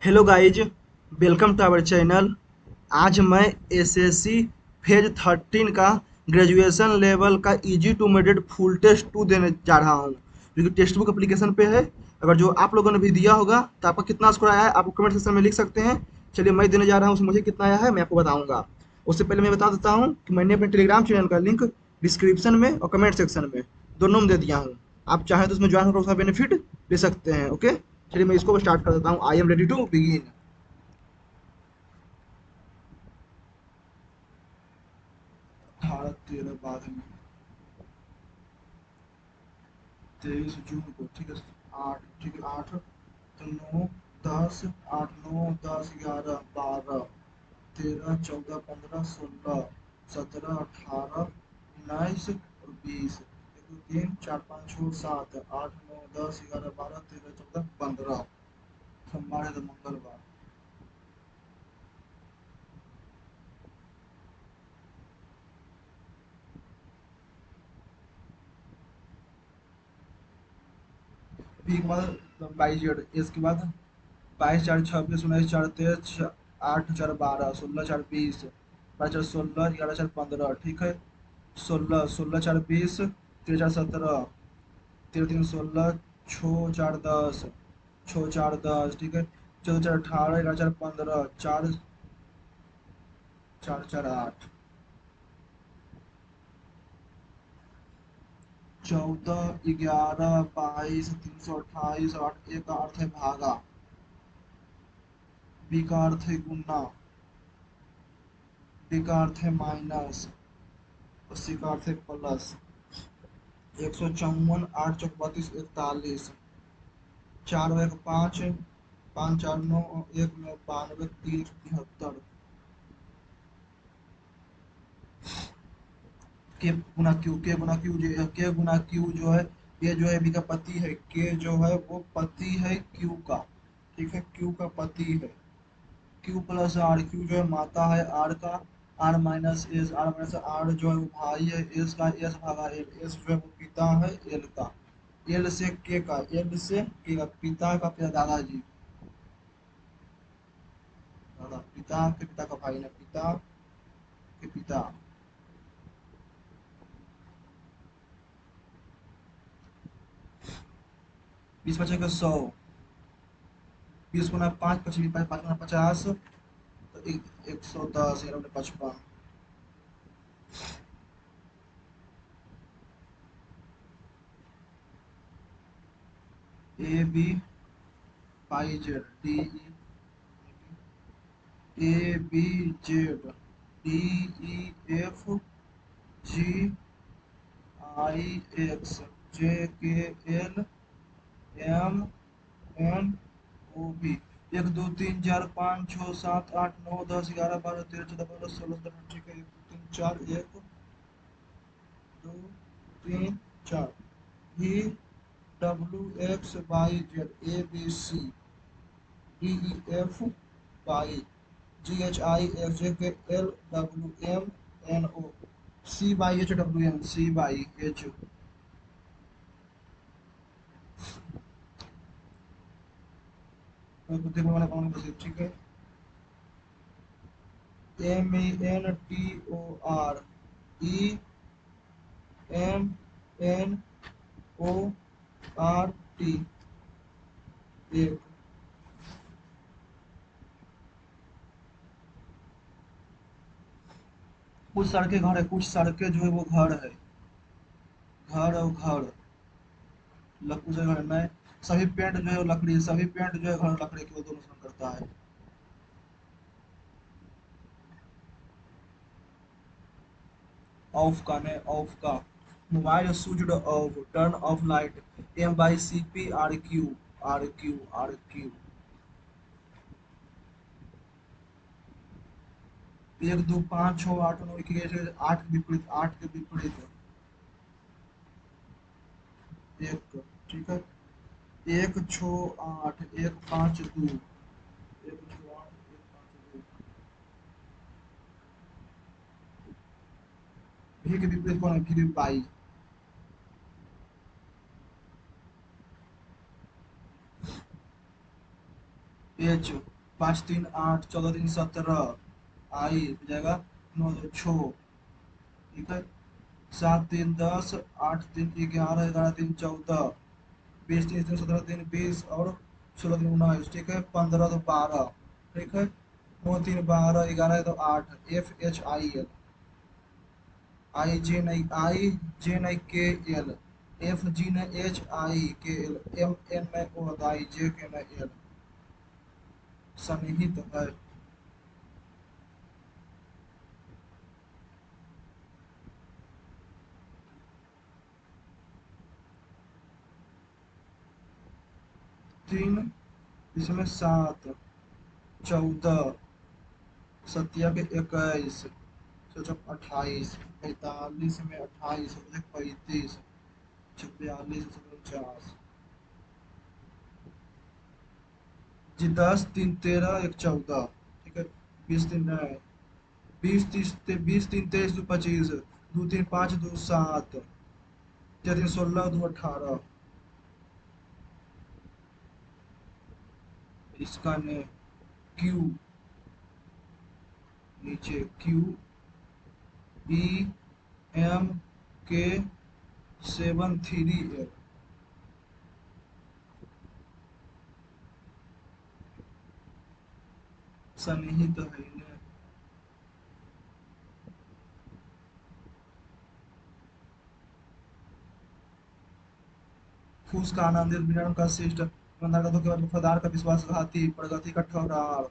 Hello guys, welcome to our channel. आज मैं SSC phase 13 का ग्रेजुएशन लेवल का easy to moderate full test 2 देने जा रहा हूँ, जो कि टेक्स्ट बुक एप्लीकेशन पे है। अगर जो आप लोगों ने भी दिया होगा तो आपका कितना स्कोर आया है आप कमेंट सेक्शन में लिख सकते हैं। चलिए, मैं देने जा रहा हूँ, उसमें मुझे कितना आया है मैं आपको बताऊँगा। उससे पहले मैं बता देता हूँ कि मैंने अपने टेलीग्राम चैनल का लिंक डिस्क्रिप्शन में और कमेंट सेक्शन में दोनों में दे दिया हूँ। आप चाहें तो उसमें ज्वाइन होकर उसका बेनिफिट ले सकते हैं। ओके, चलिए मैं इसको स्टार्ट कर देता हूँ। I am ready to begin. 18 13 12 में 23 जून को, ठीक है। आठ, ठीक है। आठ तो नौ, 10, 8 9 10 11 12 13 14 15 16 17 18 19 और 20। एक दो तीन चार पाँच छः सात 8 9 10 11 12 13 14 15। सोमवार है तो मंगलवार। 22 इसके बाद 22 4 26 19 4 23 8 4 12 16 4 20 12 4 16 11 4 15, ठीक है। 16 16 4 20 13 4 17 13 3 16 6 4 10 6 4 10, ठीक है। 14 4 18 11 4 15 4 4 4 8 14 11 22 328 8 एक का अर्थ है भागा, बी का अर्थ है गुना, डी का अर्थ है माइनस, और सी का अर्थ है प्लस। 154 8 चौक 32 41, 4 1 5 5 4 9 1 9 92 3 73। के गुना क्यू जो है, ये जो है बी का पति है। के जो है वो पति है क्यू का, ठीक है। क्यू का पति है। क्यू प्लस आर, क्यू जो है माता है आर का। R minus S, R minus R जो है वो भाई है एस का। एस भागा एल, एस जो है वो पिता है एल का। एल से के का, एल से के का, पिता का पिता दादाजी, दादा पिता के पिता का भाई ना, पिता के पिता। 20 बचे का 100, 20 गुना 5 25 5 5 गुना 50 तो 110 55। A B pi Z D A B Z D E F G I X J K L M N O B. 1 2 3 4 5 6 7 8 9 10 11 12 13 14 15 16 17 18, ठीक है। 1 2 3 4 1 2 3 4 भी W X Y Z A B C D E F Y G H I F J K L W M N O C by H W N C by H. देखो मैंने कौन बस, ठीक है। M E N T O R E M N O R T, एक। कुछ सड़कें घर है, कुछ सड़कें जो है वो घर है। घर और घर, लकड़ी से घर नहीं। सभी पेंट जो है वो लकड़ी, सभी पेंट जो है घर लकड़ी के, वो दोनों काम करता है। ऑफ का नहीं, ऑफ का। Mobile switch off, turn off light, M by C P R Q R Q R Q. 1 2 5 6 8 9 आठ के विपरीत, आठ के विपरीत एक, ठीक है। 1 6 8 1 5 2, 1 6 8 1 5 2। भी के विपरीत कौन है? भी बाई। एच पाँच तीन आठ, चौदह तीन 17 आई हो जाएगा, 9 2 6, ठीक है। 7 3 10, 8 3 11, 11 3 14, 20 3 3 17 3 20 और 16 3 19, ठीक है। 15 2 12, ठीक है। 9 3 12, 11 2 8, एफ एच आई एल, आई जे नहीं के एल, एफ जी ने एच आई के एल, एम एन में ओ आई जे के में एल, सन्निहित है। 3, इसमें 7, 14, सत्या के 21, सोचो 28, 45 में 28, 35, 46, 49, जी 10 3 13 1 14, ठीक है। 20 3 नहीं, 20 3 23 2 25, 2 3 5 2 7, 3 3 16 2 18, इसका ने क्यू, नीचे क्यू ई एम के 73 एल, सन्निहित है इन्हें। फूस का आनंदित विनम्र का शिष्ट, ईमानदार का धोखेबाज, वफादार का विश्वासघाती, प्रगति का ठहरार,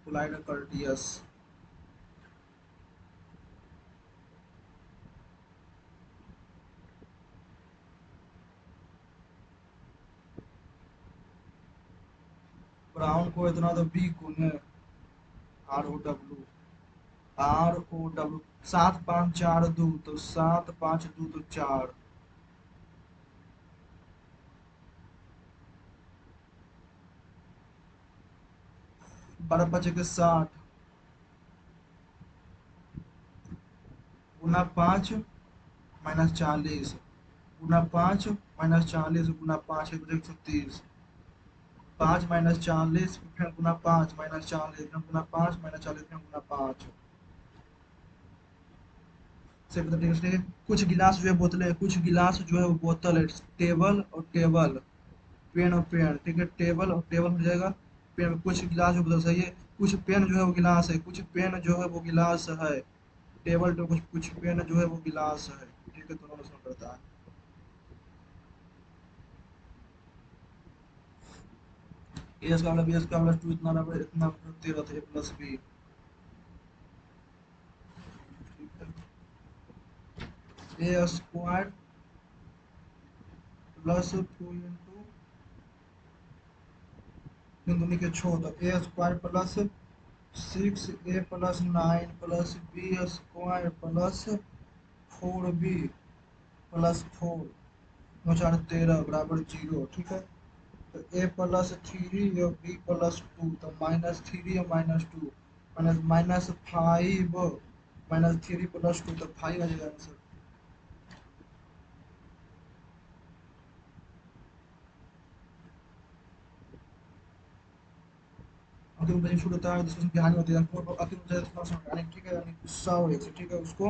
पोलाइट कर्टियस। ब्राउन को इतना तो बी को ने, R O W, R O W. 7 5 4 2, तो 7 5 2 तो 4, 12 5 के 60, गुना 5 माइनस 40, गुना 5 माइनस 40 गुना 5 130, 5 माइनस 40 फिर गुना 5 माइनस 40 फिर गुना 5 माइनस 40 फिर गुना 5 से पता। कुछ गिलास जो है बोतलें हैं, कुछ गिलास जो है वो बोतल है। टेबल और टेबल, पेन और पेन, ठीक है। टेबल और टेबल हो जाएगा, पेन। कुछ गिलास जो बोतल सही है, कुछ पेन जो है वो गिलास है, कुछ पेन जो है वो गिलास है। टेबल तो कुछ कुछ पेन जो है वो गिलास है, ठीक है। दोनों में समझ पड़ता है। ए का मतलब बी का मतलब 2 इतना बराबर इतना 13 था, ए प्लस बी, ठीक है। ए स्क्वायर प्लस 2 इंटू दूनी के छो, तो ए square plus 6 A plus 9 plus B square plus 4 B plus 4, 9 4 13 बराबर 0, ठीक है। तो ए प्लस 3 और बी प्लस 2, तो -3 और -2, -5 -3 प्लस 2, तो 5 आ जाएगा आंसर। अंतिम बचे छूट होता है जिसमें हानि होती है, अंतिम बचे यानी, ठीक है, यानी 100 एक्स, ठीक है। उसको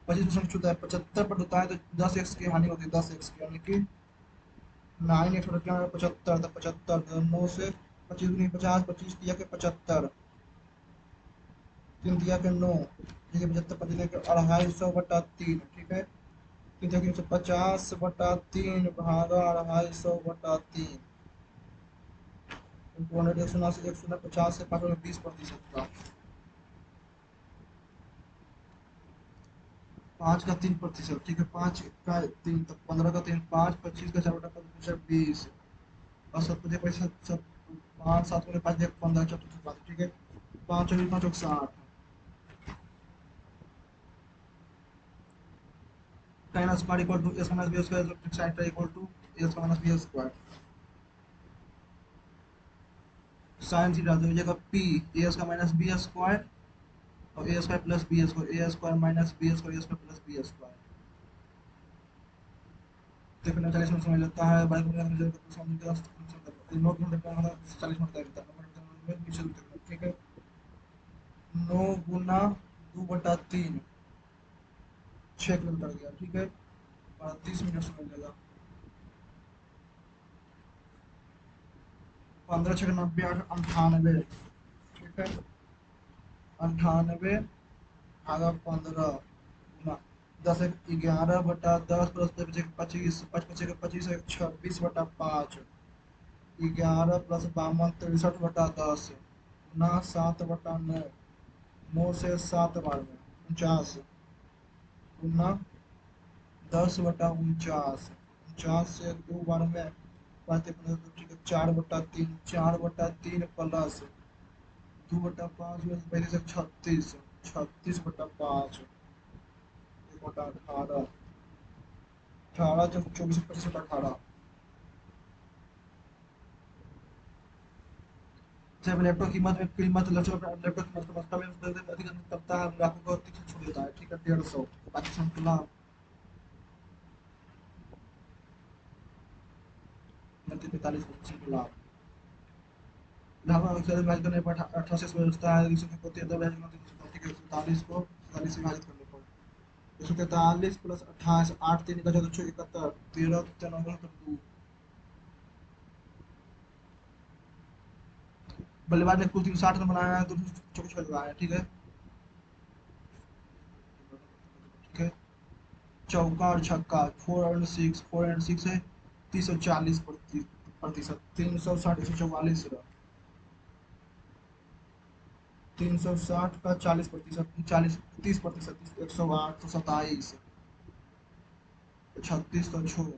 25% छूटा है, 75 पर होता है तो 10 एक्स की हानि होती है, 10 एक्स की, यानी कि 9 एक्स पर क्या 75, तो 75 9 से 25 दूनी 50, 25 दिया के 75, 3 दिया के 9, ठीक है। 75 25 दिया के 250/3, ठीक है। 3 दिया के 150/3 भागा 250/3, 200 1 शून्य 50 से 5 20% का, 5 का 3%, ठीक है। 5 का 3, तो 15 का 3 5, 25 का 4/5 20, और 7 सब 5 7 में 5 15 14, ठीक है। 5 और 5 60, tan square equal to s minus B square, sin equal to s minus B square. Sine theta तो हो जाएगा p a का माइनस बी स्क्वायर और a square plus B square, a square minus B square, a square plus B square. देखो ना, 40 में समझ लेता है, बाइक में समझ लेता है, 9 घंटे का 40 मिनट का रहता है, 9 घंटे में 20 रुपये, ठीक है। 9 गुना 2/3, 6 किलोमीटर गया, ठीक है। और 30 मिनट समय लगेगा। 15×6 = 90, 98, ठीक है। 98 भागा 15 गुना 10×11 + 10×5 = 25, 25 × 5 = 25, 26/5, 11 + 52 63/10 गुना 7/9, 9 से 7 बार में 49 गुना 10/49, 49 से 2 बार में 4/3, 4/3 प्लस 2/5 में पहले से 36, 36/5, 1/18, 18 जब 24 25/18। जब लैपटॉप की कीमत लैपटॉप की कीमत अधिक करता है, आपको बहुत छूट देता है, ठीक है। 150 बाकी लाभ 45% लाभ। लाभ अक्सर विभाजित करने पर 18 से व्यवस्था है, 47 को 47 से विभाजित करने पर 143 + 28, 8 3 का 71, 13 9 2। बल्लेबाज ने कुल 360 रन बनाया है, तो चौके छक्के लगाए हैं, ठीक है। ठीक है। चौका और छक्का 4 और 6 है 340%, 360 144 रन। 360 का 40%, 30%, 108 तो 27, 36 तो 6।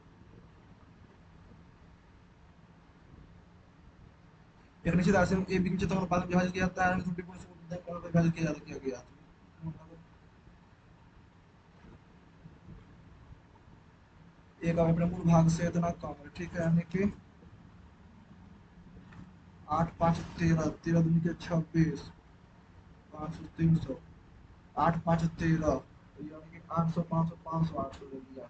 एक निश्चित राशि में ए बी के चित्रों का उत्पादन विभाजित किया जाता है, त्रुटिपूर्ण से विभाजित किया गया। एक अपने मूल भाग से इतना कम है, ठीक है। यानी कि 8 5 13, 13 दूनी के 26, 500 300, 8 5 13, यानी कि 800 500 500 800 ले लिया।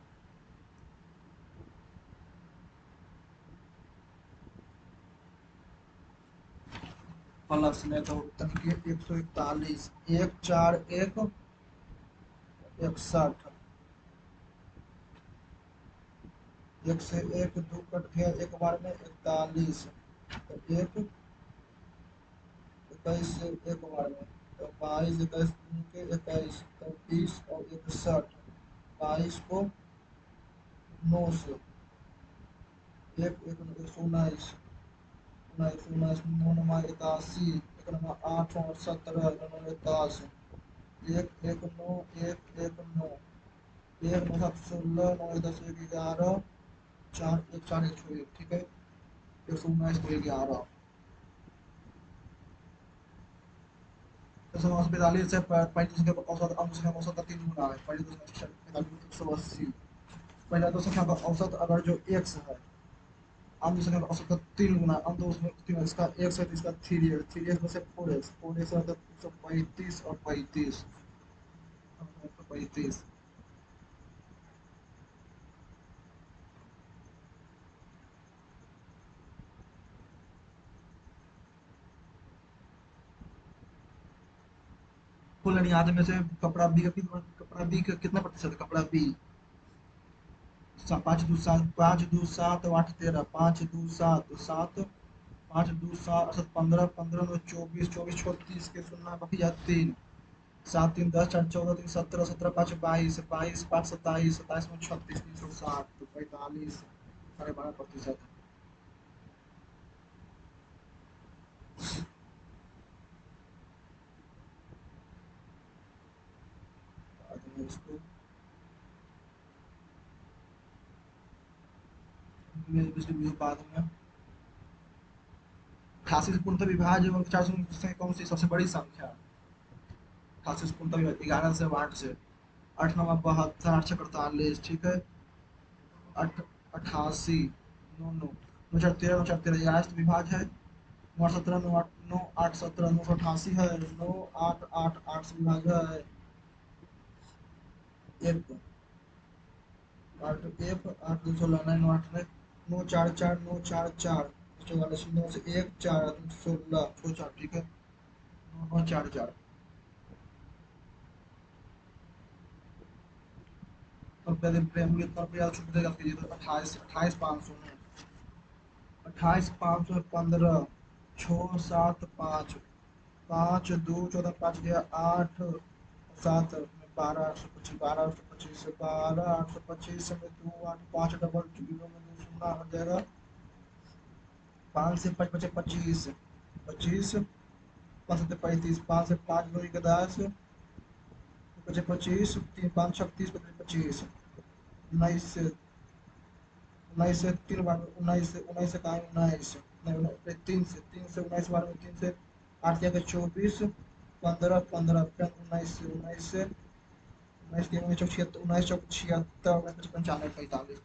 प्लस में तो तनिक 141, 141 61, एक से एक दो कट गया एक बार में 41, तो एक 21 से एक बार में, तो 22 21 के 21, तो 20 और 61, 22 को 9 से एक एक 119, 19 9 नमा 81, एक नमा 8 और 17, 9 10, एक एक 9 एक एक 9, एक 9 7 16, 9 10 1 11, 4 1 4 1 6 1, ठीक है। 119 को 11, 145 से 35 के औसत अंक संख्या का औसत का 3 गुना है। पहली दो संख्या 180, पहला दो संख्या का औसत अगर जो x है, अंक संख्या का औसत का 3 गुना, अंक दो उसमें 3, इसका x है तो इसका 3x, 3x में से 4x, 4x मतलब 135 और 35, 135। कुल अनियाद में से कपड़ा बी का कितना प्रतिशत है? कपड़ा बी 5 2 7 8 13, 5 2 7 7, 5 2 7 अर्थात 15, 15 9 24, 24 36 के सुनना बाकी या 3, 7 3 10 4 14 3 17, 17 5 22, 22 5 27, 27 में 36, 360 तो 45, 12.5%। बाद में इसको बाद में 88 से पूर्णतः विभाज्य और 400 से कौन सी सबसे बड़ी संख्या? 88 से पूर्णतः विभाज्य 11 से 8 से 8 9 72, 8 6 48, ठीक है। 88, 9 9 9 4 13, 9 4 13 11 से विभाज्य है। 9 17 9 8 9 8 17 988 है। 9 8 8 8 से विभाज्य है। एक 8 1 8 2 16 9 8 9 4 4 9 4 4 44 9 से 1 4 16 छो 4 ठीक है। 9 9 4 4 और पहले प्रेम कितना रुपया छूट देगा आपके लिए तो 28 28 500 में 28 500 15 छः 7 5 5 2 14 5 गया 8 7 12 825 12 825 12 825 में 2 8 5 डबल जीरो में 2 शून्य आ जाएगा 5 से 5 बचे 25 25 5 से 35 5 से 5 2 के 10 बचे 25 3 5 36 बचे 25 19 से 19 से 3 बार 19 से 19 से कहाँ 19 नहीं 3 से 19 बार में 3 से 8 के 24 15 15 फिर 19 से 19 के 19 छिहत्तर 19 चौक 76 19 95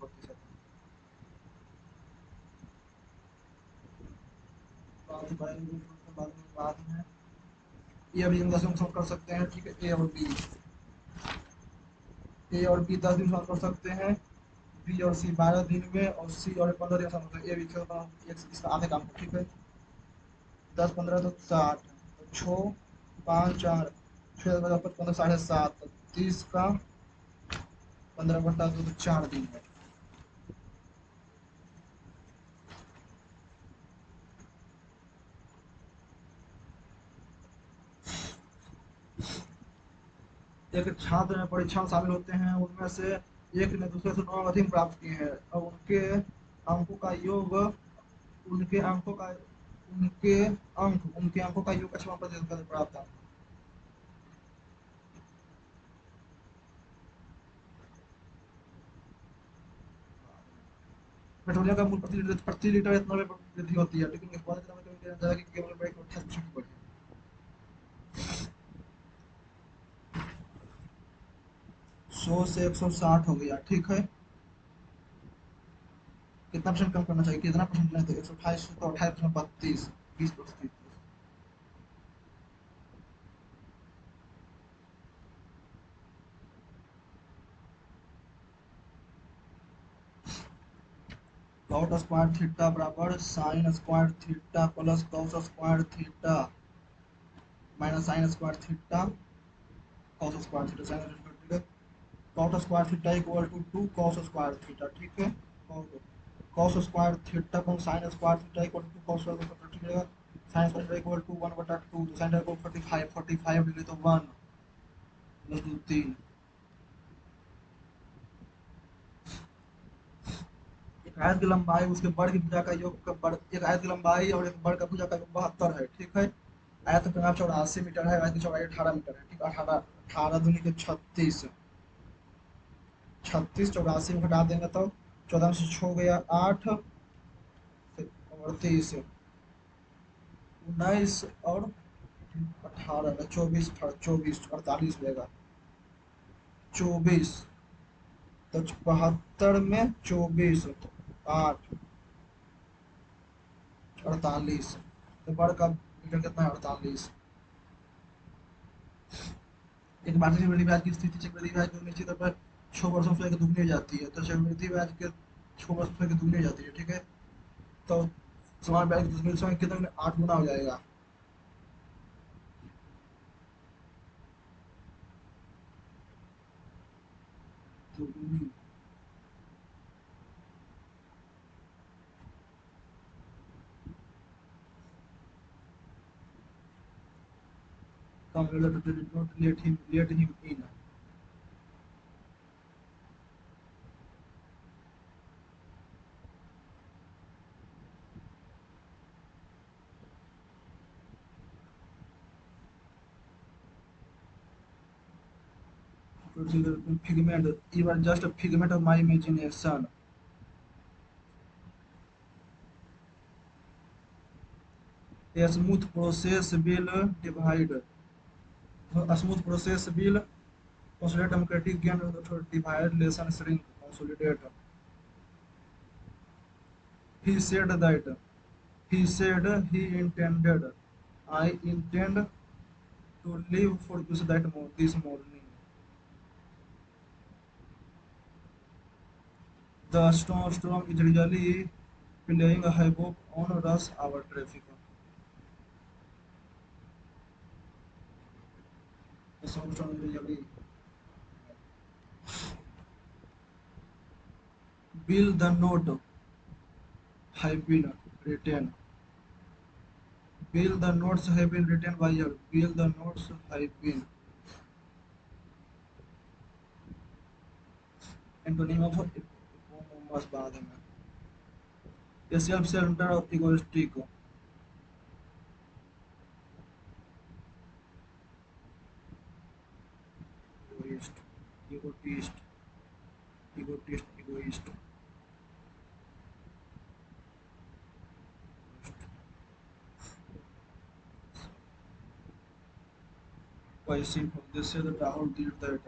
45% बाद में ये अभी हम 10 दिन सॉल्व कर सकते हैं ठीक है ए और बी 10 दिन सॉल्व कर सकते हैं बी और सी 12 दिन में और सी और 15 दिन सॉल्व कर सकते हैं ए भी इसका आधे काम ठीक है 10 15 तो 60 छः 5 4 छः 15 7.5 30 का 15/2 तो 4 दिन है एक छात्र में परीक्षा में शामिल होते हैं उनमें से एक ने दूसरे से 9 अधिक प्राप्त किए हैं और अंकों का योग उनके अंकों का उनके अंकों का योग का 6% प्राप्त था पेट्रोलियम का मूल्य प्रति लीटर इतना में वृद्धि होती है लेकिन उत्पादन में कमी किया जाएगा कि केवल 28% की बढ़ी 100 से 160 हो गया ठीक है कितना परसेंट कम करना चाहिए कितना परसेंट नहीं तो 128 तो 28% 32 20%। कॉट स्क्वायर थीटा बराबर sine square theta plus cos square theta minus sine square theta cos square theta sine theta cot square theta equal to 2 cos square theta ठीक है कॉस स्क्वायर थीटा को sine square theta equal to cos square theta ठीक है sine square theta equal to 1/2 तो sine theta को 45 degree तो 1 plus 2 3 एक आयत की लंबाई उसके वर्ग की भुजा का योग का वर्ग एक आयत की लंबाई और एक वर्ग का भुजा का योग 72 है ठीक है आयत का परिमाप 84 मीटर है आयत की चौड़ाई 18 मीटर है ठीक 18 18 दूनी के 36 36 84 में घटा देंगे तो 14 में से 6 गया 8 और 23 19 और 18 24 24 48 मिलेगा 24 तो 72 में 24 8 48 तो वर्ग का मीटर कितना है 48 एक बार वृद्धि ब्याज की स्थिति चक्रवृद्धि ब्याज जो निश्चित तौर पर 6 वर्षों से दुगनी हो जाती है तो चक्रवृद्धि ब्याज के 6 वर्षों से दुगनी हो जाती है ठीक है तो समान ब्याज की समय कितने 8 गुना हो जाएगा दुगनी कम let him in figment you are just a figment of my imagination a smooth process will divide a smooth process will consolidate democratic gain divide lesson shrink consolidate he said that he said he intended I intend to leave for this morning the storm is really playing havoc on rush hour traffic. जल्दी। Bill the note have been written. Bill, the notes have been written by her. Bill, the notes have been. Antonym of eponymous बाद में. A self-centered or egoistic. Egoist. Egotist. Egotist. Egoist. Passive. They say that Rahul did that.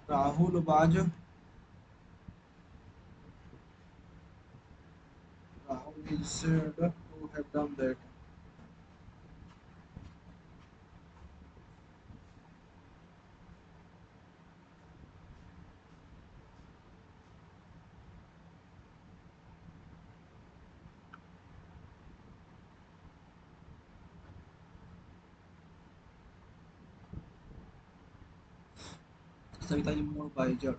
Rahul was. Rahul is said to have done that. Savita is more wiser.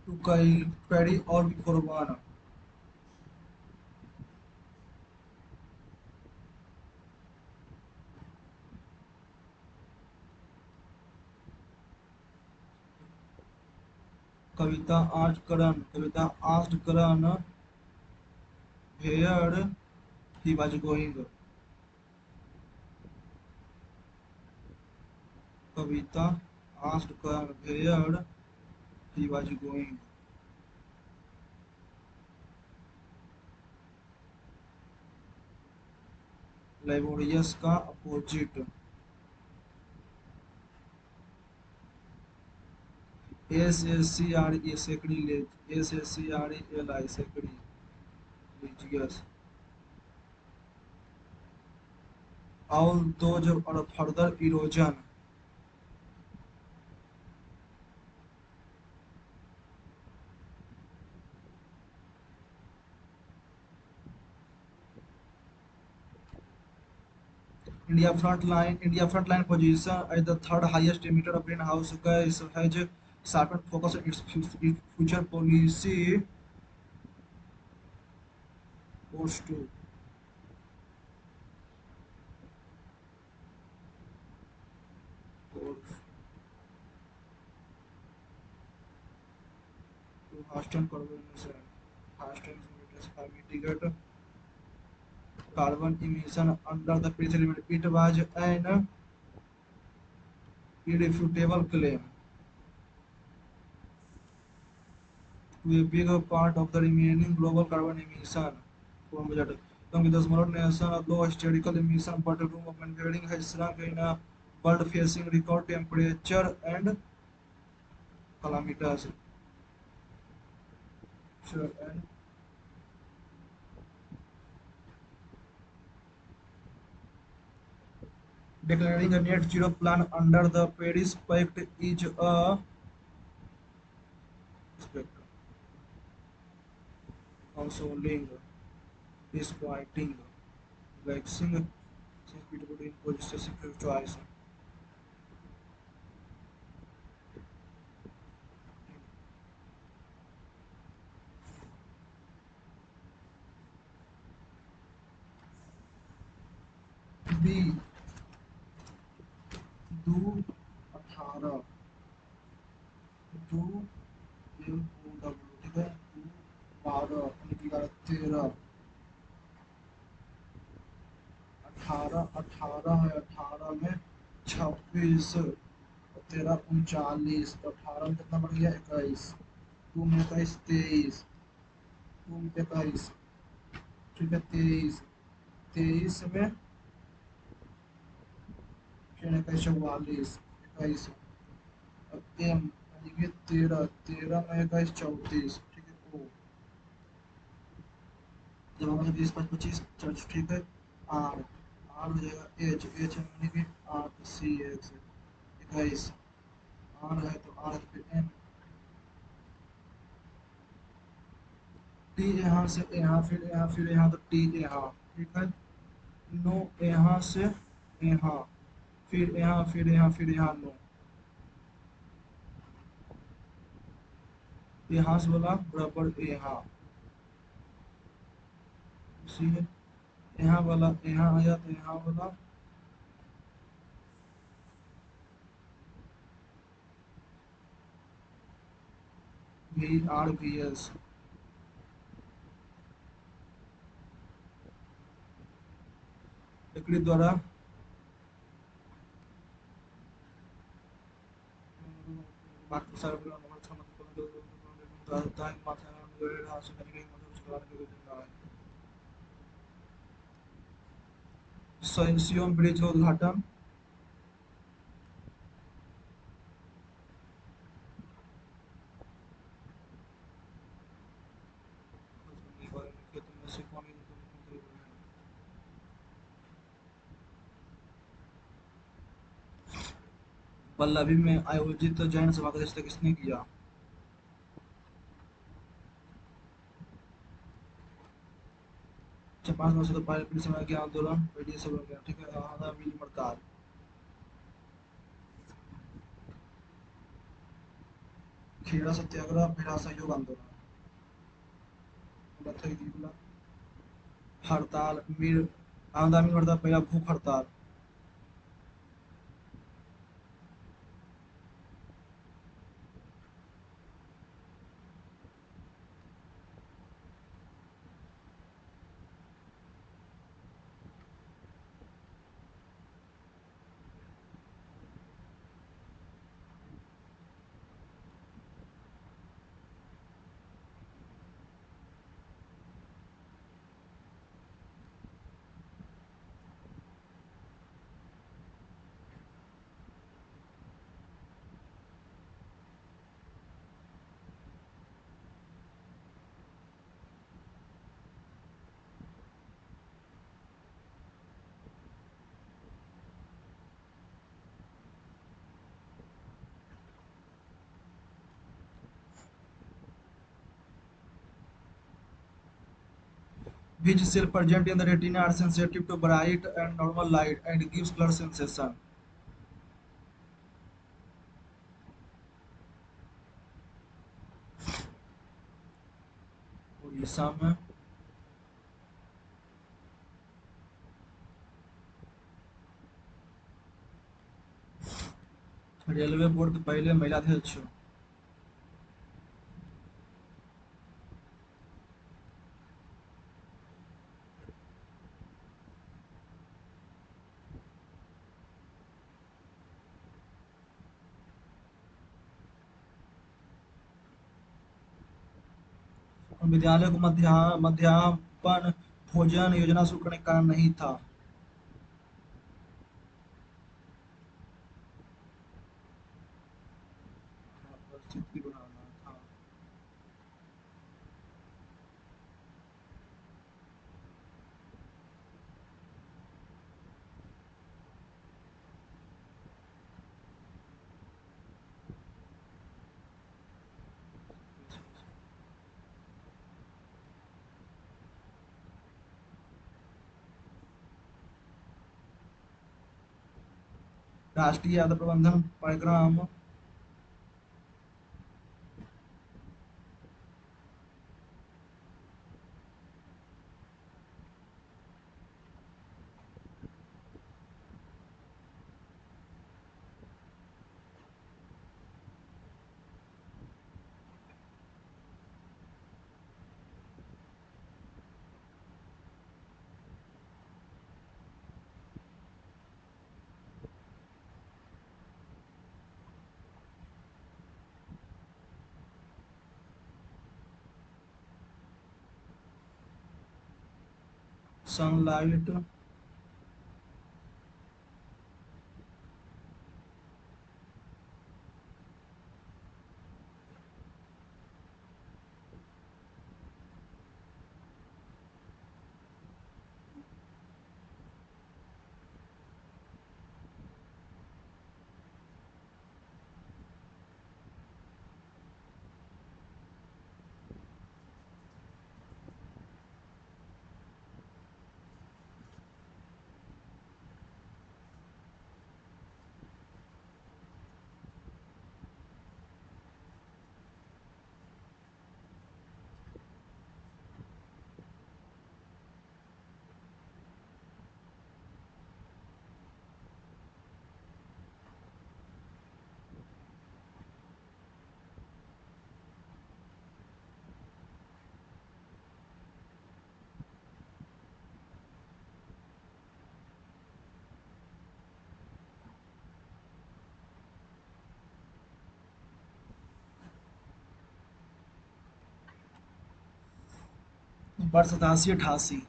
To carry or before one. Kavita asked Karan where he was going. Kavita asked Karan where he was going. Laborious का opposite. SSCRE sacrilege. SSCRELI sacrilegious. All those are further erosion. India frontline position as the third highest emitter of greenhouse gas has sharpened focus on its future policy course to hasten mitigate carbon emission under the Paris Agreement. It was an irrefutable claim to a bigger part of the remaining global carbon emission from budget. With a smaller nation of low historical emission, but room of manufacturing has shrunk in a world facing record temperature and calamities. Sure, and declaring a net zero plan under the Paris Pact is a consoling, disquieting, vexing, since people impose a secret choice. B दो 18 दो MOW ठीक है दो 12 यानी कि 13 18 18 है 18 में 26 और 13 39 तो 18 में कितना बढ़ गया 21 दो में 21 23 दो में 21 ठीक है 23 23 में फिर 21 44 21 अब M यानी कि 13 13 में 21 34 ठीक है ओ जब हमारे 20 5 25 चर्च ठीक है आर आर हो जाएगा एच यानी कि आर सी एक्स 21 आर है तो आर फिर एन टी यहाँ से यहाँ, फिर यहाँ, तो टी यहाँ, ठीक है। नो यहाँ से यहाँ, फिर यहाँ, फिर यहाँ नो। यहाँ से बोला बराबर यहाँ, इसी है। यहाँ वाला यहाँ आया तो यहाँ वाला VRVS एकरी द्वारा मात्र सारा सियोन ब्रिज का उद्घाटन। पल्लवी में आयोजित जैन सभा का अध्यक्षता किसने किया? अच्छा, 5 वर्ष तो पहले पुलिस समय के आंदोलन रेडियो सब हो गया, ठीक है। आधा मिल मरदार। खेड़ा सत्याग्रह, पहला सहयोग आंदोलन। बताइए बोला। हड़ताल मीर, आधा मिल मरदार पहला भूख हड़ताल। Which cell present in the retina are sensitive to bright and normal light and gives color sensation? Orissa में। रेलवे बोर्ड के पहले महिला अध्यक्ष। विद्यालय को मध्याह्न भोजन योजना शुरू करने का कारण नहीं था। परिस्थिति बढ़ाना था। राष्ट्रीय आपदा प्रबंधन कार्यक्रम। सनलाइट। वर्ष 87 88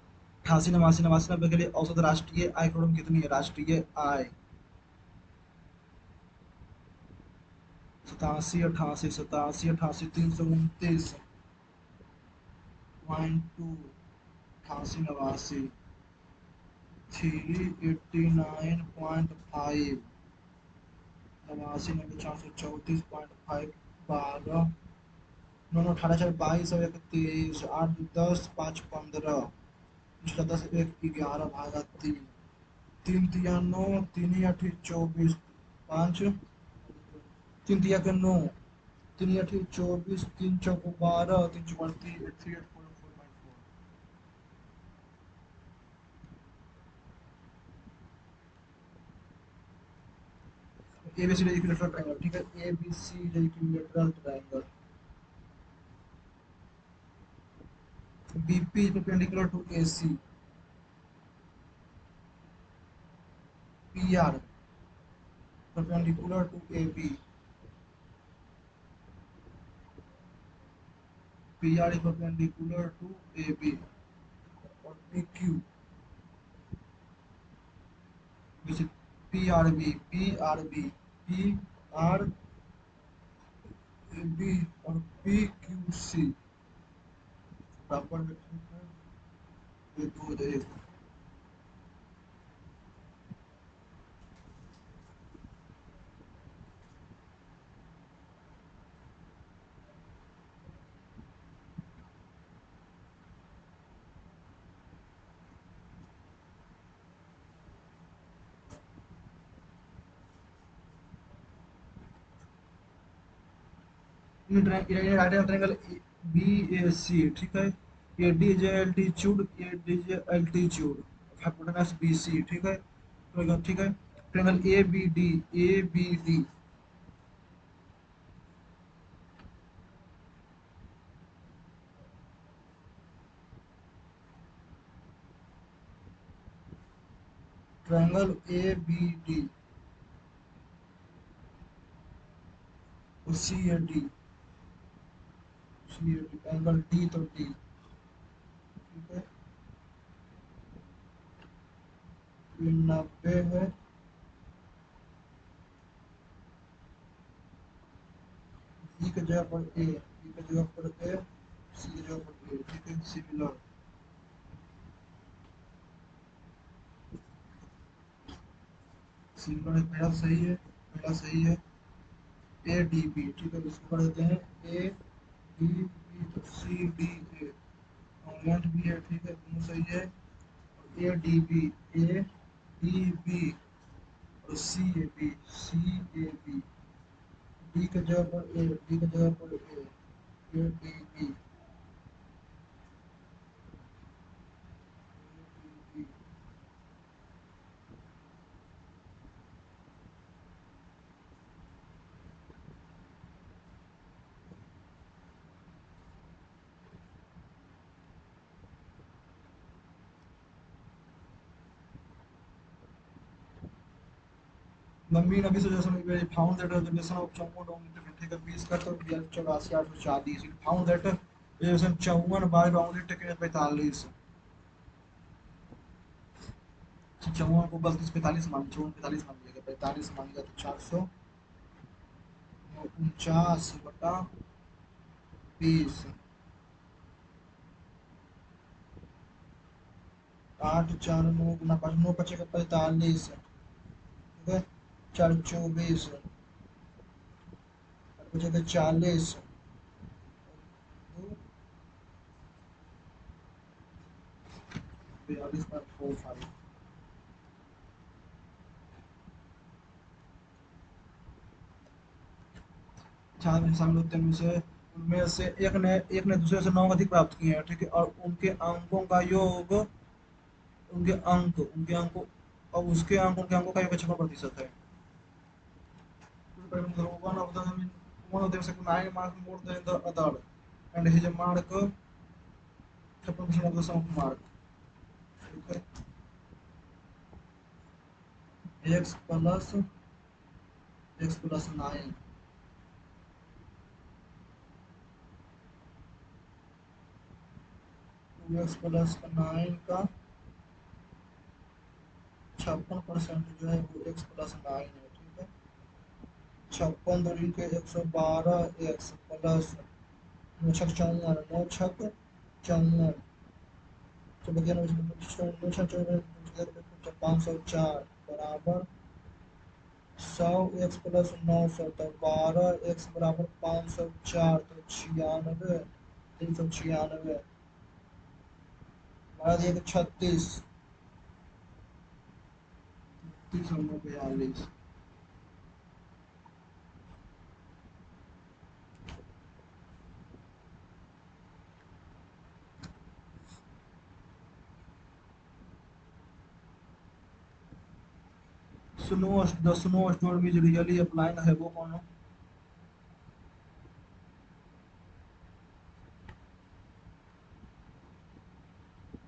88 89 89 90 के लिए औसत राष्ट्रीय आय करोड़ कितनी है? राष्ट्रीय आय 87 88 87 88 329.2 88 89 389.5 89 90 434.5 12 9 18 4 22 और 23 8 10 5 15 10 1 11 भागा 3 3 तिया 9 3 8 24 5 3 तिया के 9 3 8 24 3 चौक 12 3 चौक 38 38 ABC इक्विलेटरल ट्रायंगल, ठीक है। ABC equilateral triangle, BP is perpendicular to AC, PR perpendicular to AB, PR is perpendicular to AB, और PQ which is PRB, PRB, PRB और PQC बराबर में, ठीक है। ये दो दे 1 राइट एंगल ट्रायंगल BAC, ठीक है। AD is altitude, AD is altitude, hypotenuse BC, ठीक है। तो ठीक है। Triangle ABD, ABD triangle ABD और CAD, CAD एंगल D तो D, ठीक है। ये 90 है, E की जगह पर A, E की जगह पर A, C की जगह पर A, ठीक है। सिमिलर, सिमिलर पहला सही है, पहला सही है। ADB, ठीक है। इसको कर देते हैं ADB, तो CDA और लेंथ भी है, ठीक है। दोनों सही है। ADB, ADB और CAB, CAB, D की जगह पर A, D की जगह पर A, ADB, ADB, नवीन अभी सजेशन में found that relation of 54 rounded, ठीक है। 20 का तो 84 840, found that relation 54 by rounded taken 45, 54 को गलती से 45 मान, 54 45 मान लिया, 45 मानेगा तो 449 बटा 20, 8 4 9 गुना 5 9 बचेगा 45, ठीक है। 4 24 बचेगा 40, 42.45, 4 में शामिल होते हैं। उनमें से एक ने दूसरे से 9 अधिक प्राप्त किए हैं, ठीक है। और उनके अंकों का योग, उनके अंकों और उसके अंक उनके अंकों का योग 56% है। One of them, I mean, one of them is 9 marks more than the other, and his mark 56% of the sum of mark. Okay. x plus x plus 9, 2x+9 का 56% जो है वो x+9 है, ठीक है। 56 दूरी के 112 x प्लस 9 छक 54 9 छक 54, तो बचा 504 बराबर 100 x+900, तो 12 x बराबर 504, तो 96 396 बाद एक 36 342। the snowstorm is really applying havoc on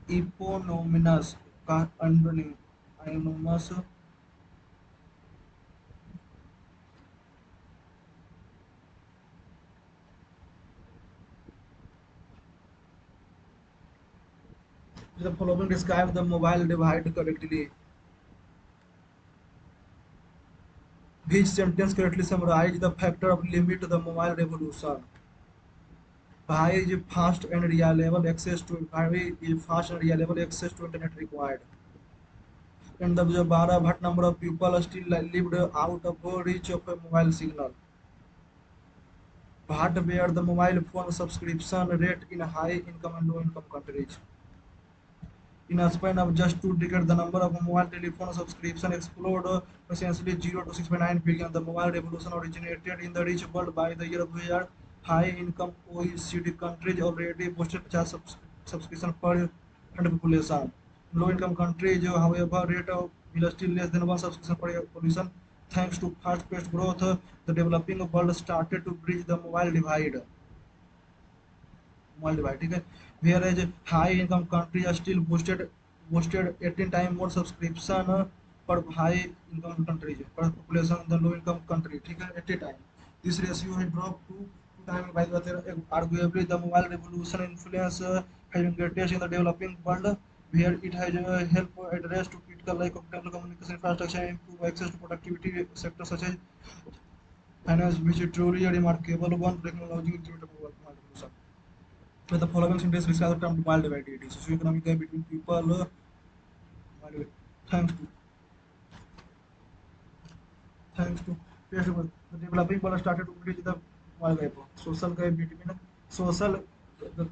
Eponymous anonymous the following describe the mobile divide correctly. Which sentence correctly summarize the factor of limit to the mobile revolution? High is fast and reliable access to high is fast and reliable access to internet required. And the Bara but number of people still lived out of reach of a mobile signal. But where the mobile phone subscription rate in high income and low income countries. In a span of just 2 decades, the number of mobile telephone subscriptions exploded essentially 0 to 6.9 billion. The mobile revolution originated in the rich world by the year 2000. High-income OECD countries already boasted 50 subscription per 100 population. Low-income countries, however, rate of will still less than one subscription per population. Thanks to fast-paced growth, the developing world started to bridge the mobile divide, ठीक है। Whereas high income countries are still boosted 18 times more subscription per high income countries per population than low income country, ठीक है, 80 times. This ratio has dropped to 2 times by the arguably the mobile revolution influence has been greatest in the developing world, where it has helped address to critical like of telecommunication infrastructure, improve access to productivity sectors such as finance, which is truly a remarkable one technology improvement of mobile revolution. So the following sentence describes the term mobile divide. It is socioeconomic gap between people. Thanks to thanks to the developing world started to bridge the mobile gap. Social gap between social the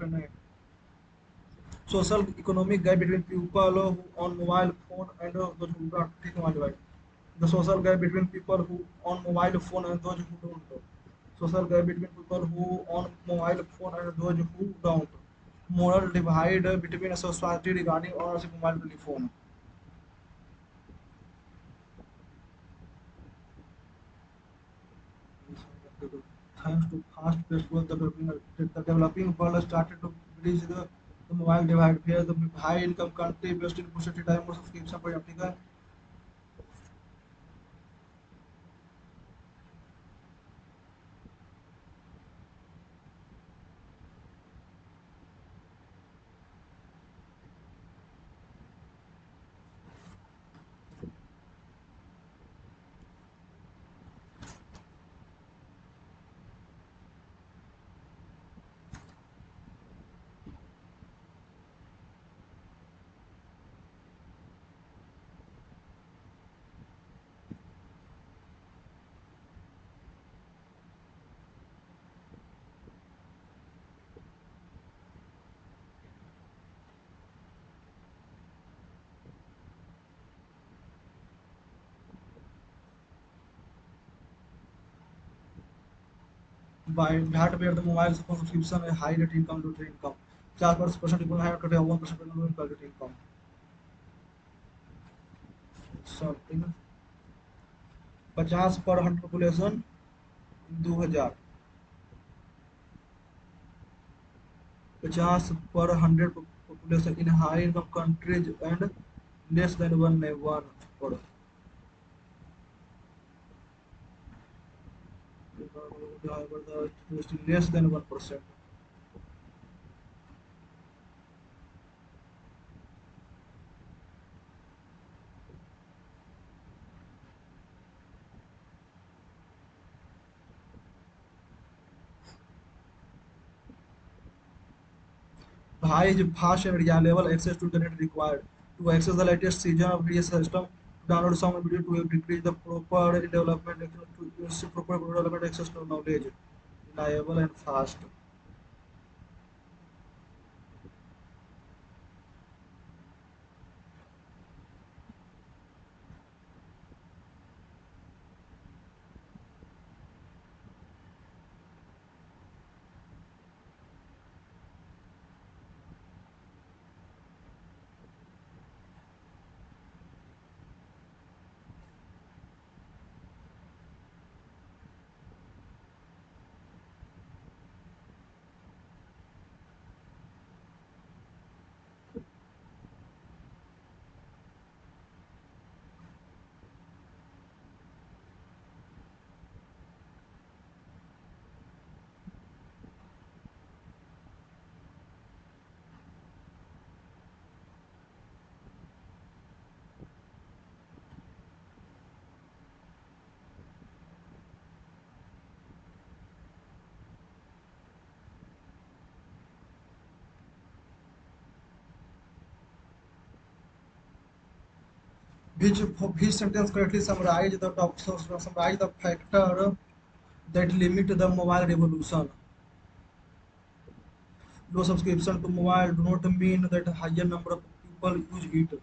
social economic gap between people who own mobile phone and those who don't take mobile divide. The social gap between people who own mobile phone and those who don't. Social gap between people who own mobile phone and those who don't. Moral divide between a society regarding ownership of mobile telephone. Thanks to fast-paced growth, the developing world started to bridge the mobile divide, where the high-income country based in boosted time more subscription per Africa. By that where the mobile phone subscription a high rate income to income. 4% people have to have 1% low income rate income. Something 50 per 100 population 2000 50 per 100 population in high income countries and less than one per however the less than 1%. high is fast and reliable access to the net required to access the latest season of video system. To download some video to decrease the proper development to use proper development access to knowledge, reliable and fast. Which sentence correctly summarize the factor that limit the mobile revolution. Low subscription to mobile do not mean that higher number of people use it.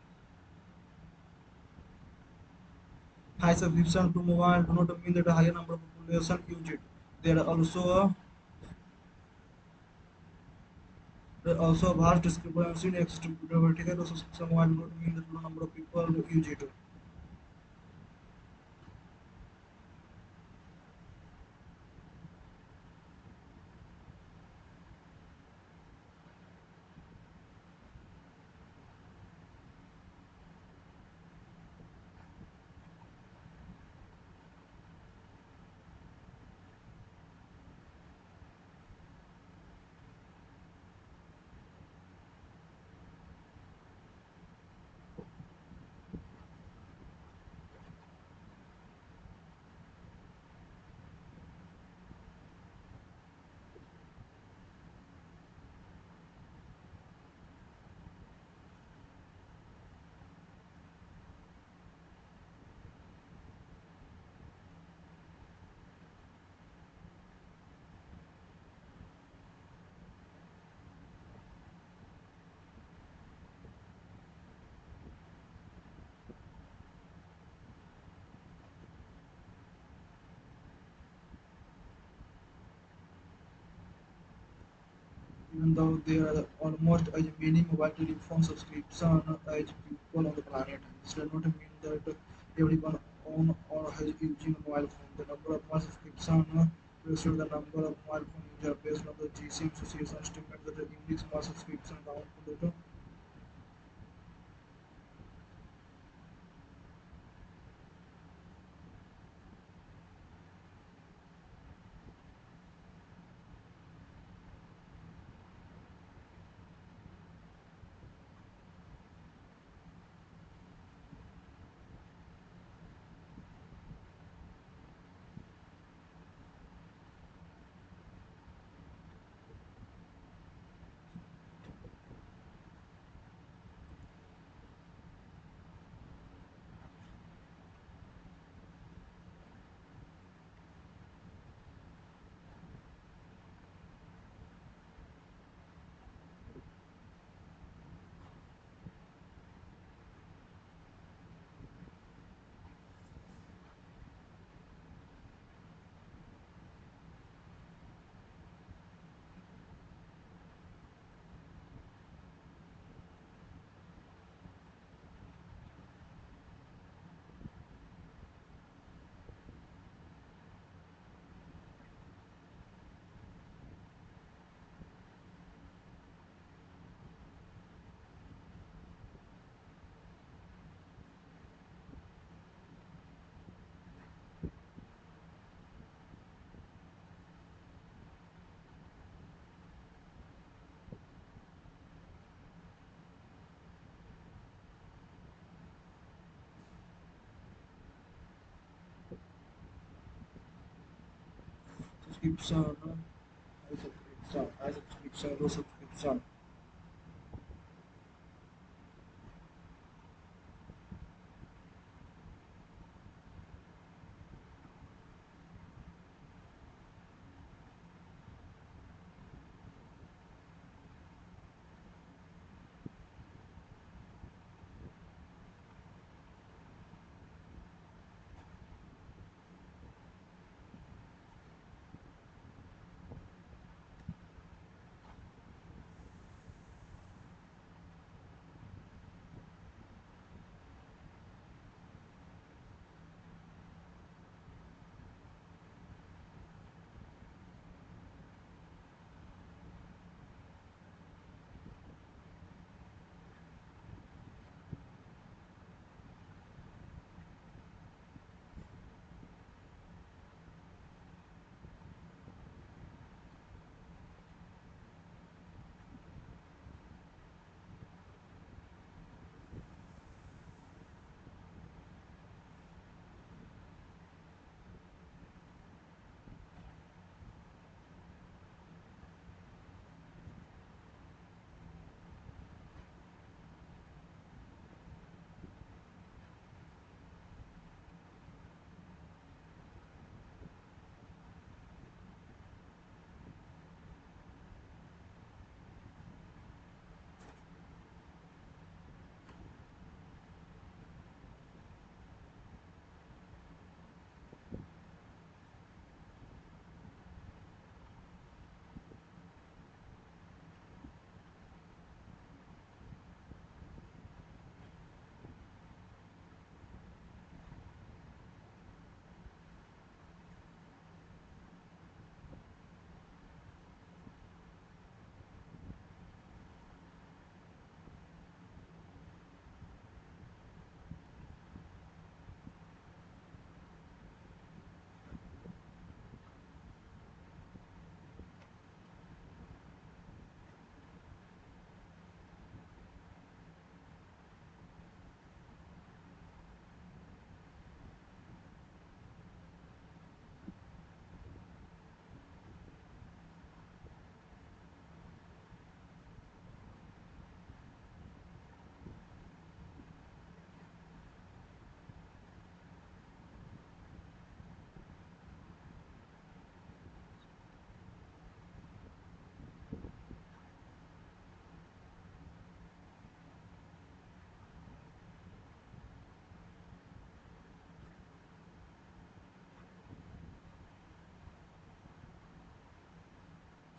High subscription to mobile do not mean that a higher number of population use it. There are also a vast discrepancy in access to vertical subscription mobile do not mean that low number of people use it. Even though there are almost as many mobile telephone subscriptions as people on the planet. This does not mean that everyone or has using a mobile phone. The number of mobile subscriptions represents the number of mobile phone users based on the GSM Association estimate that the unique mobile subscription count to the subscription, high subscription, low subscription.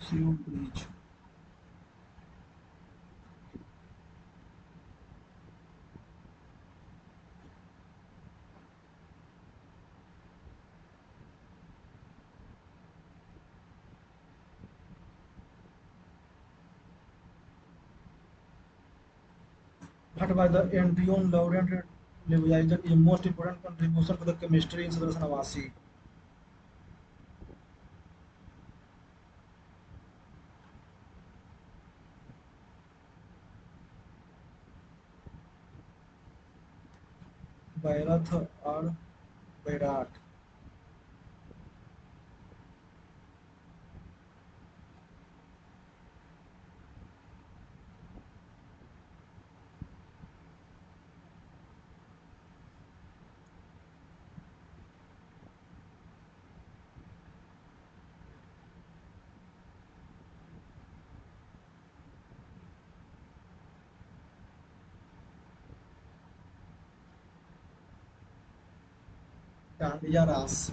Siom Bridge. What by the Andrew Laurent Leviathan is most important contribution to the chemistry in Sadasana. Bhairath or Bairat. Dandiya Ras.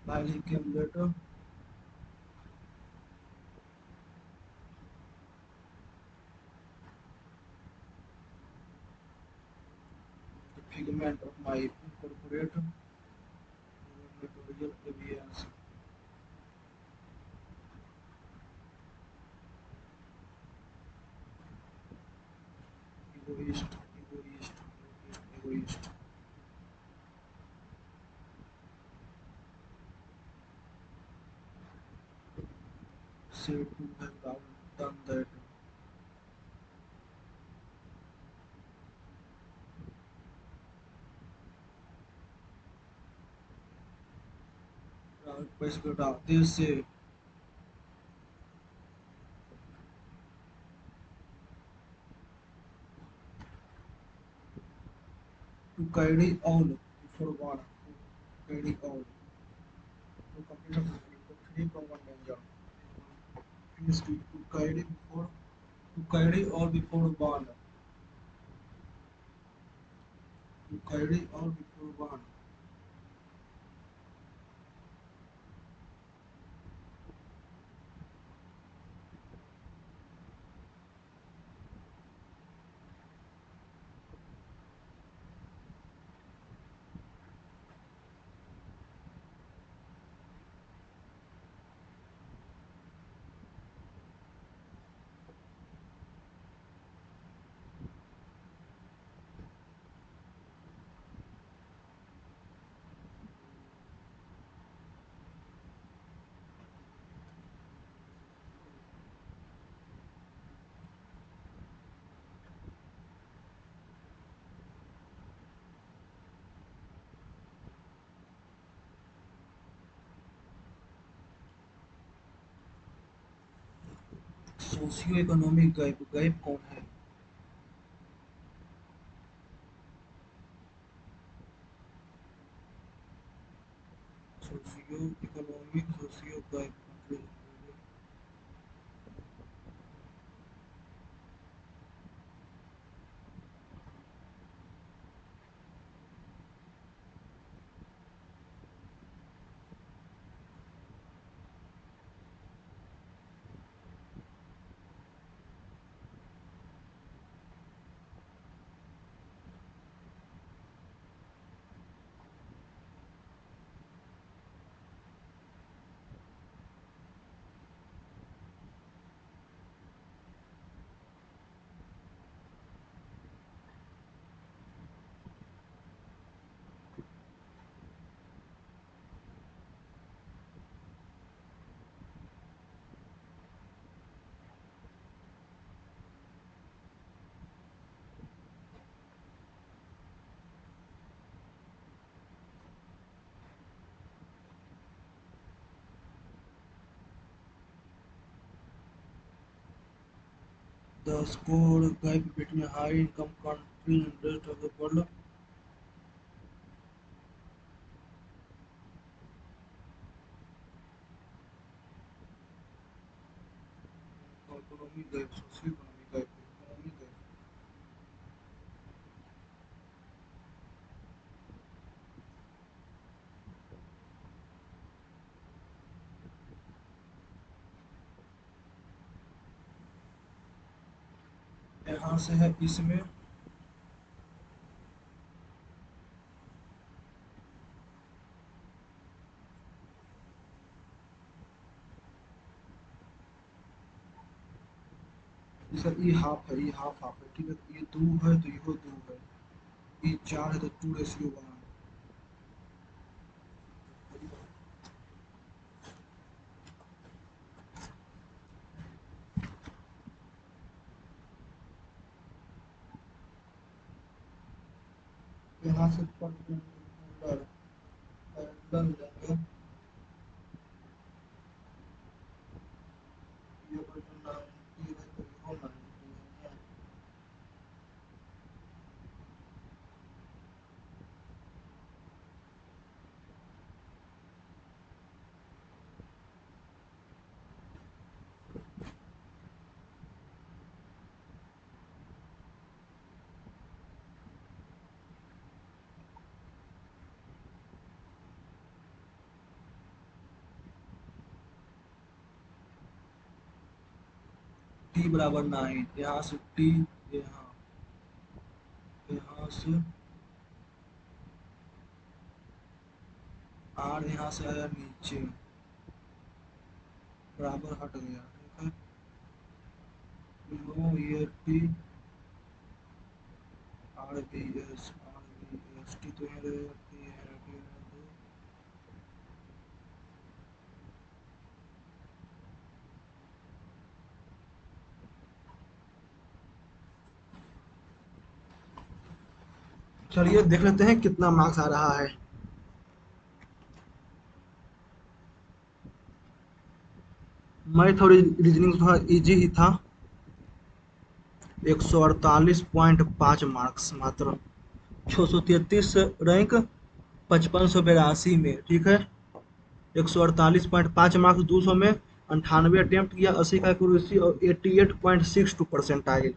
While he came later, the figment of my incorporate material avians. Egoist, egoist, egoist. Said to have done that. Basically, they say to carry all before one. To carry all. To complete the three from one danger. Is to carry before to carry all before one. To carry all before one. Socio economic gap gap कौन है socio economic socio gap the score gap between high income countries and rest of the world economy gap social economy gap economy gap यहाँ से है इसमें sir ये half है, ये half half है, ठीक है, तो ये दो है तो ये दो है, ये चार है तो 2:1। यहाँ से परपेंडिकुलर एंगल लेंगे, ये कोई 90 है तो ये 90 है। टी बराबर 9, यहाँ से टी, यहाँ यहाँ से आर, यहाँ से आया नीचे, बराबर हट गया, ठीक है, नो ये T R B S T तो यहाँ रहेगा, टी है टी है, चलिए देख लेते हैं कितना मार्क्स आ रहा है। मैं थोड़ी रीजनिंग थोड़ा इजी ही था, 148.5 मार्क्स मात्र, 633 रैंक 5582 में, ठीक है, 148.5 मार्क्स 200 में, 98 अटेम्प्ट किया, 80 का एक्यूरेसी और 88.62%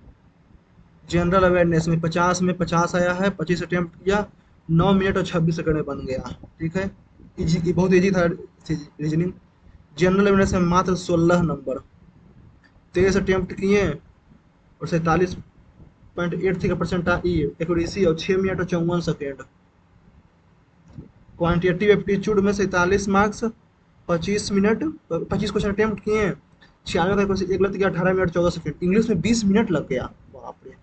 जनरल अवेयरनेस में 50 आया है, 25 अटेम्प्ट किया, 9 मिनट और 26 सेकंड में बन गया, ठीक है, इजी, बहुत इजी था रीजनिंग। जनरल अवेयरनेस में मात्र 16 नंबर, 23 अटेम्प्ट किए और 47.83 का परसेंट एक्यूरेसी और 6 मिनट और 54 सेकेंड। क्वान्टिटेटिव एप्टीट्यूड में 47 मार्क्स, 25 मिनट, 25 क्वेश्चन अटेम्प्ट किए, 96 का एक गलत किया, 18 मिनट 14 सेकेंड। इंग्लिश में 20 मिनट लग गया, बाप रे।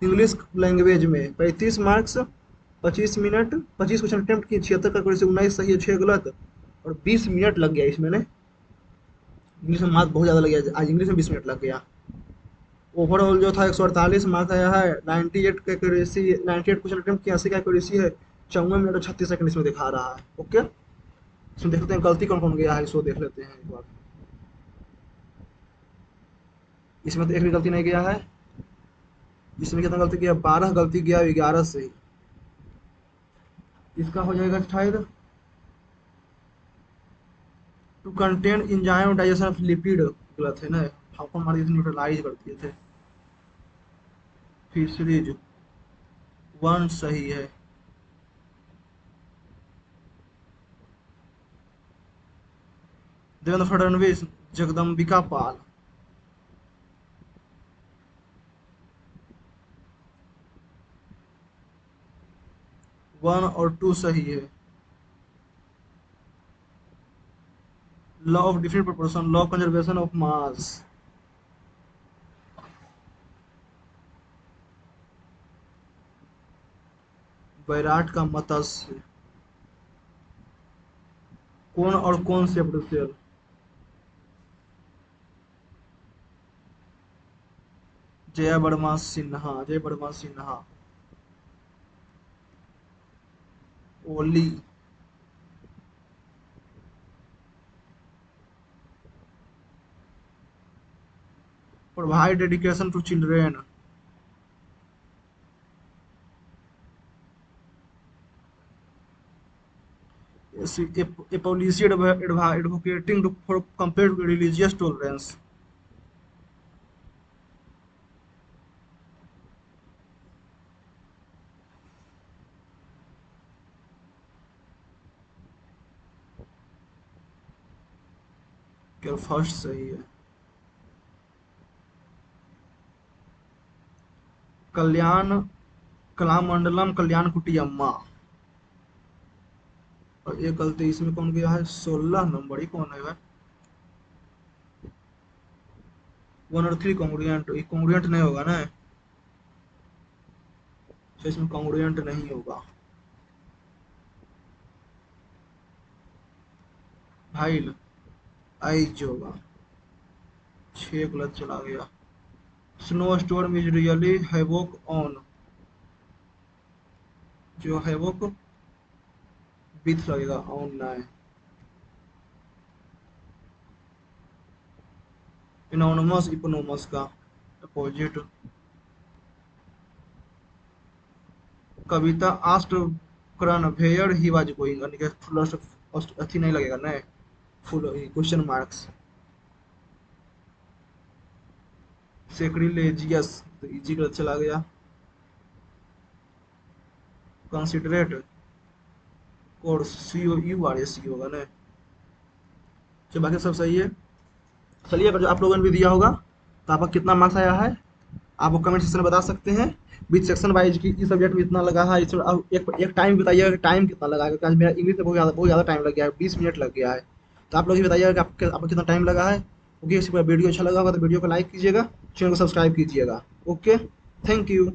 इंग्लिश लैंग्वेज में 35 मार्क्स, 25 मिनट, 25 क्वेश्चन अटेम्प्ट किए, 76 का क्वेश्चन, 19 सही है 6 गलत, और 20 मिनट लग गया इसमें ने। इंग्लिश में मार्क्स बहुत ज़्यादा लग गया, आज इंग्लिश में 20 मिनट लग गया। ओवरऑल जो था 148 मार्क्स आया है, 98 का एक्यूरेसी, 98 क्वेश्चन अटेम्प्ट किया, 80 का एक्यूरेसी है, 54 मिनट और 36 सेकंड इसमें दिखा रहा है, ओके। इसमें देखते हैं गलती कौन कौन गया है, इसको देख लेते हैं एक बार। इसमें तो एक भी गलती नहीं गया है, इसमें कितना गलती किया, 12 गलती किया, 11 से। इसका हो जाएगा शायद to contain enzyme digestion of lipid, गलत है ना, आपको हमारी न्यूट्रलाइज कर दिए थे। फिशरीज 1 सही है। देवेंद्र फडणवीस, जगदम्बिका पाल, 1 और 2 सही है। Law of different proportion, law of conservation of mass, Bairat का मत्स्य, कौन और कौन से cell, Jaya Verma Sinha, Jay Verma Sinha, Oli, provide education to children, a policy advocating for compared religious tolerance. क्या फर्स्ट सही है? कल्याण कलामंडलम कल्याण कुटियम्मा। और ये गलती इसमें कौन गया है? 16 नंबर ही कौन है भाई? 1 और 3 कॉन्ग्रुएंट, ये कॉन्ग्रुएंट नहीं होगा ना, तो इसमें कॉन्ग्रुएंट नहीं होगा भाई। आइज होगा। 6 गलत चला गया। Snow storm is really havoc on, जो हैवोक विथ लगेगा, ऑन ना है। इनोनमस इपोनोमस का अपोजिट। Kavita asked Karan where he was going, यानी कि फुल अथी नहीं लगेगा ना, फुल क्वेश्चन मार्क्स। सेक्रिलेजियस, तो इजी का चला गया। Considerate, course C O U R S C होगा ना। तो बाकी सब सही है। चलिए, अगर जो आप लोगों ने भी दिया होगा तो आपका कितना मार्क्स आया है आप वो कमेंट सेक्शन में बता सकते हैं। विच सेक्शन वाइज की इस सब्जेक्ट में इतना लगा है, इस अब एक टाइम बताइएगा कि टाइम कितना लगा है, क्योंकि आज मेरा इंग्लिश में बहुत ज़्यादा टाइम लग गया है, 20 मिनट लग गया है। तो आप लोग ये बताइएगा कि आपको कितना टाइम लगा है। ओके, इसी पर वीडियो अच्छा लगा होगा तो वीडियो को लाइक कीजिएगा, चैनल को सब्सक्राइब कीजिएगा। Okay, thank you.